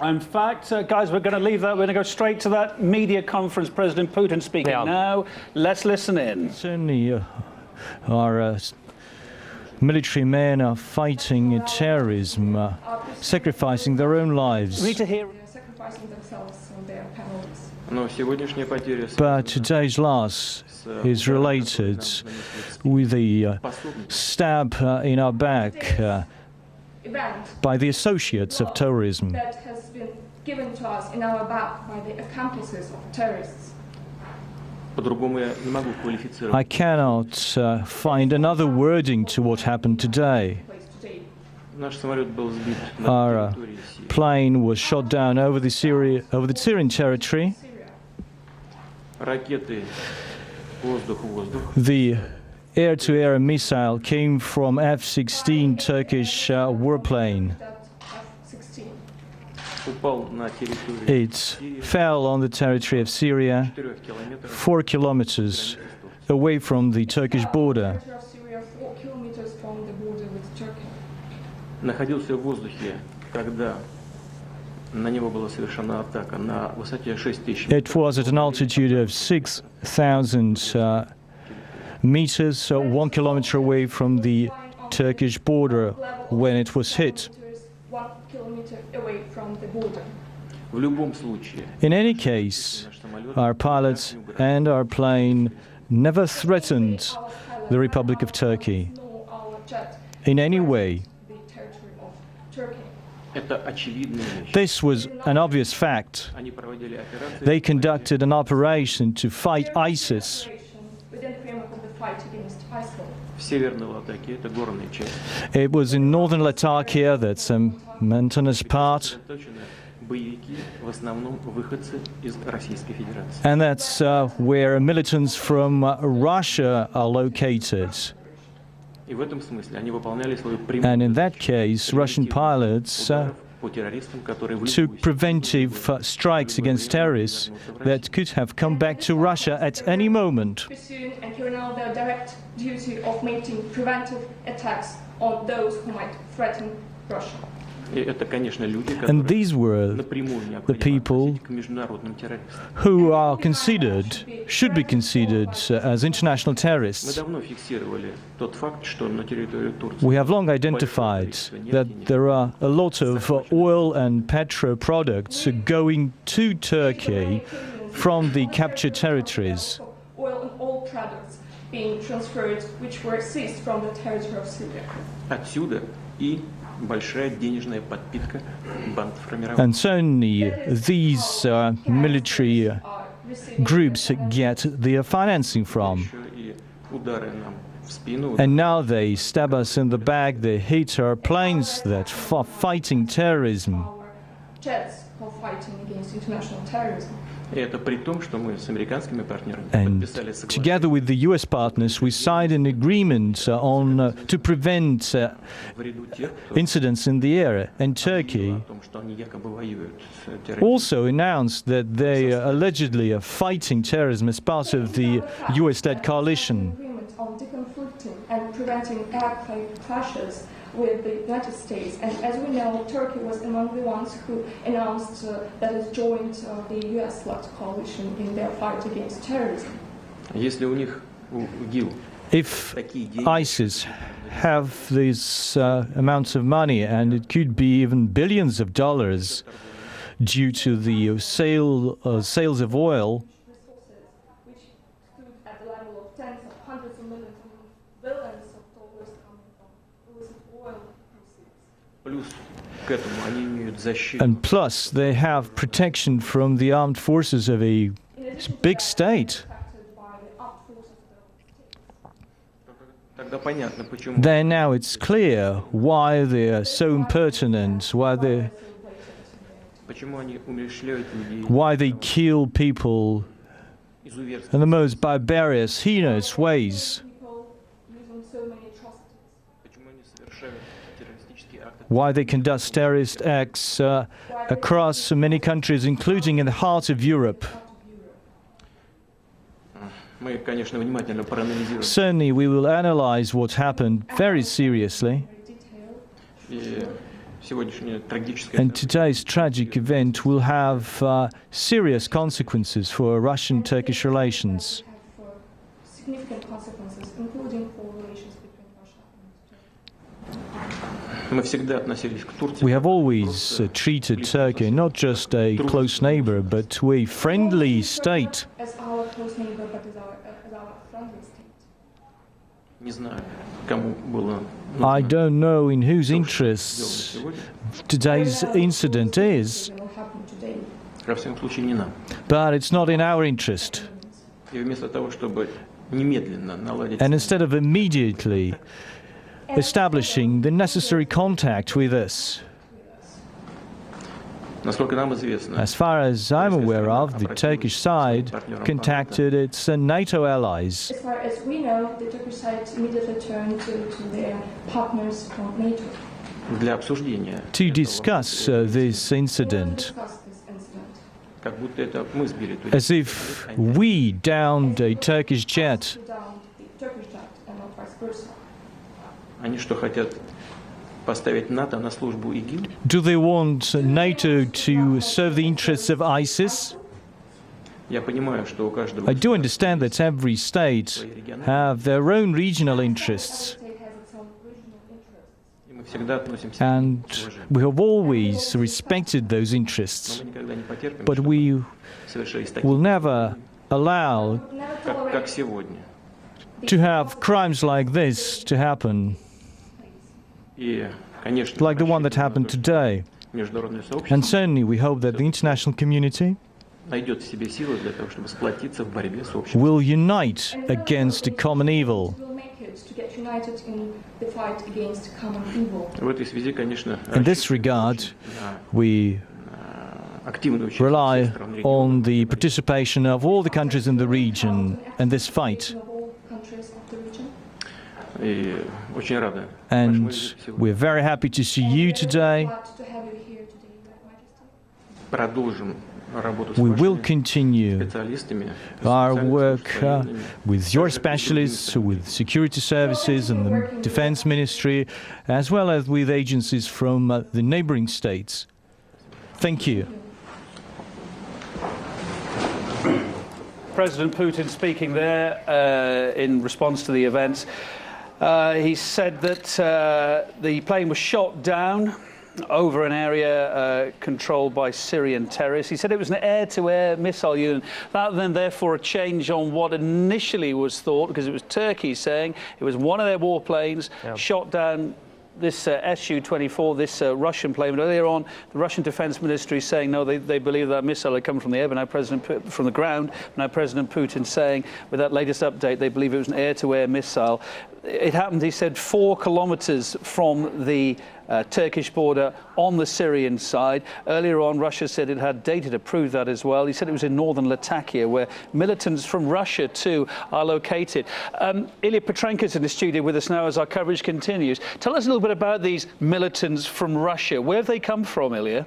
In fact, guys, we're going to leave that. We're going to go straight to that media conference. President Putin speaking now. Let's listen in. Certainly, our military men are fighting terrorism, sacrificing their own lives. We need to hear. Sacrificing themselves on their penalties. But today's loss is related with the stab in our back by the associates of terrorism. That has been given to us in our back by the accomplices of terrorists. I cannot find another wording to what happened today. Our plane was shot down over the Syrian territory. The air-to-air missile came from F-16 Turkish warplane. It fell on the territory of Syria, 4 kilometers away from the Turkish border. It was at an altitude of 6,000 meters, so 1 kilometer away from the Turkish border when it was hit. 1 kilometer away from the border. In any case, our pilots and our plane never threatened the Republic of Turkey in any way. This was an obvious fact. They conducted an operation to fight ISIS. It was in northern Latakia, that's a mountainous part, and that's where militants from Russia are located. And in that case, Russian pilots took preventive strikes against terrorists that could have come back to Russia at any moment. And carrying out their direct duty of making preventive attacks on those who might threaten Russia. And these were the people who are considered, should be considered as international terrorists. We have long identified that there are a lot of oil and petro products going to Turkey from the captured territories. Oil and oil products being transferred, which were seized from the territory of Syria. And certainly these military groups get their financing from. And now they stab us in the back, they hit our planes that are fighting terrorism. Our jets are fighting against international terrorism. And together with the US partners, we signed an agreement to prevent incidents in the air. And Turkey also announced that they allegedly are fighting terrorism as part of the US-led coalition. Agreement on deconflicting and preventing air clashes with the United States. And as we know, Turkey was among the ones who announced that it joined the US-led coalition in their fight against terrorism. If ISIS have these amounts of money, and it could be even billions of dollars due to the sales of oil, Which stood at the level of tens of hundreds of millions and billions of dollars coming from illicit oil proceeds. and plus they have protection from the armed forces of a big state, then now it's clear why they are so impertinent, why they kill people in the most barbarous, heinous ways. Why they conduct terrorist acts across many countries, including in the heart of Europe. Certainly, we will analyze what happened very seriously. And today's tragic event will have serious consequences for Russian-Turkish relations. Significant consequences, including for relations between Russia and We have always treated Turkey not just a close neighbor, but a friendly state. as our close neighbor, but as our friendly state. I don't know in whose interests today's incident is, What happened today? but it's not in our interest. And instead of immediately establishing the necessary contact with us, as far as I'm aware of, the Turkish side contacted its NATO allies. As far as we know, the Turkish side immediately turned to their partners from NATO to discuss this incident, as if we downed a Turkish jet. down the Turkish jet and not vice versa. Do they want NATO to serve the interests of ISIS? I do understand that every state have their own regional interests, State has its own regional interests. and we have always respected those interests. But we will never allow Never tolerate to have crimes like this to happen, like the one that happened today. And certainly we hope that the international community will unite against a common evil. will make it to get united in the fight against common evil. In this regard, we rely on the participation of all the countries in the region in this fight. Of all countries of the region. And we're very happy to see you today. Glad to have you here today, Your Majesty. We will continue our work with your specialists, with security services and the defense ministry, as well as with agencies from the neighboring states. Thank you. President Putin speaking there in response to the events. He said that the plane was shot down over an area controlled by Syrian terrorists. He said it was an air-to-air missile unit. That then, therefore, a change on what initially was thought, because it was Turkey saying it was one of their warplanes shot down this Su-24, this Russian plane. But earlier on, the Russian Defense Ministry saying no, they believe that missile had come from the air, but now from the ground. Now President Putin saying, with that latest update, they believe it was an air-to-air missile. It happened, he said, 4 kilometers from the Turkish border on the Syrian side. Earlier on, Russia said it had data to prove that as well. He said it was in northern Latakia, where militants from Russia, too, are located. Ilya Petrenko's in the studio with us now as our coverage continues. Tell us a little bit about these militants from Russia. Where have they come from, Ilya?